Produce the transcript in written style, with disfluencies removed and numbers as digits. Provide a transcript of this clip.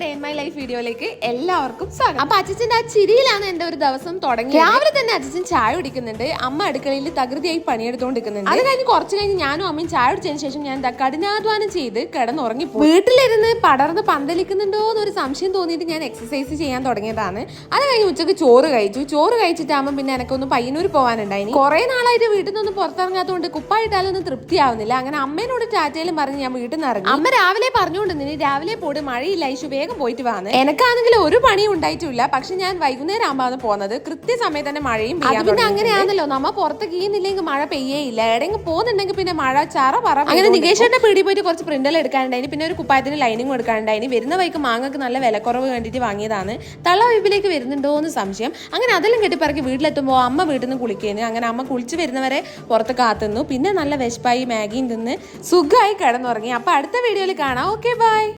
Day in my life വീഡിയോയിലേക്ക് എല്ലാവർക്കും സ്വാഗതം. അപ്പൊ അച്ഛൻ്റെ ആ ചിരിയിലാണ് എന്റെ ഒരു ദിവസം തുടങ്ങി. രാവിലെ തന്നെ അച്ഛൻ ചായ കുടിക്കുന്നുണ്ട്, അമ്മ അടുക്കളയിൽ തകൃതിയായി പണിയെടുത്തോണ്ടിരിക്കുന്നുണ്ട്. അത് കഴിഞ്ഞ് കുറച്ച് കഴിഞ്ഞ് ഞാനും അമ്മയും ചായ കുടിച്ചതിന് ശേഷം ഞാൻ കഠിനാധ്വാനം ചെയ്ത് കിടന്നുറങ്ങിപ്പോയി. വീട്ടിലിരുന്ന് പടർന്ന് പന്തലിക്കുന്നുണ്ടോ എന്നൊരു സംശയം തോന്നിയിട്ട് ഞാൻ എക്സസൈസ് ചെയ്യാൻ തുടങ്ങിയതാണ്. അത് കഴിഞ്ഞ് ഉച്ചക്ക് ചോറ് കഴിച്ചിട്ടാകുമ്പോൾ പിന്നെ എനിക്കൊന്ന് പയ്യന്നൂർ പോകാനുണ്ടായി. കുറെ നാളായിട്ട് വീട്ടിൽ നിന്നൊന്നും പുറത്തിറങ്ങാത്തതുകൊണ്ട് കുപ്പായിട്ടാലൊന്നും തൃപ്തിയാവുന്നില്ല. അങ്ങനെ അമ്മേനോട് ടാറ്റയിലും പറഞ്ഞ് ഞാൻ വീട്ടിൽ നിന്ന് ഇറങ്ങി. അമ്മ രാവിലെ പറഞ്ഞുകൊണ്ടിരുന്നു രാവിലെ പോയിട്ട് മഴയില്ല, ഇഷു വേഗം പോയിട്ട് വന്ന്. എനിക്കാണെങ്കിൽ ഒരു പണിയും ഉണ്ടായിട്ടില്ല. പക്ഷെ ഞാൻ വൈകുന്നേരം ആകുമ്പോൾ പോകുന്നത് കൃത്യസമയത്ത് തന്നെ മഴയും പെയ്യാൻ. പിന്നെ അങ്ങനെയാണല്ലോ, നമ്മ പുറത്ത് കീന്നില്ലെങ്കിൽ മഴ പെയ്യേയില്ല. എവിടെയെങ്കിലും പോകുന്നുണ്ടെങ്കിൽ പിന്നെ മഴ ചറ പറ. അങ്ങനെ നികേഷന്റെ പീടി പോയിട്ട് കുറച്ച് പ്രിന്റൽ എടുക്കാനുണ്ടായി, പിന്നെ ഒരു കുപ്പായത്തിന് ലൈനിങ് എടുക്കാനുണ്ടായി. വരുന്ന വൈക്ക് മാങ്ങക്ക് നല്ല വിലക്കുറവ് കണ്ടിട്ട് വാങ്ങിയതാണ്. തള്ള വൈപ്പിലേക്ക് വരുന്നുണ്ടോ എന്ന് സംശയം. അങ്ങനെ അതെല്ലാം കെട്ടിപ്പറക്കി വീട്ടിലെത്തുമ്പോൾ അമ്മ വീട്ടിൽ നിന്ന് കുളിക്കുന്നു. അങ്ങനെ അമ്മ കുളിച്ച് വരുന്നവരെ പുറത്ത് കാത്തുന്നു. പിന്നെ നല്ല വിശപ്പായി മാഗിയും തിന്ന് സുഖമായി കിടന്നുറങ്ങി. അപ്പൊ അടുത്ത വീഡിയോയിൽ കാണാം. Okay, by.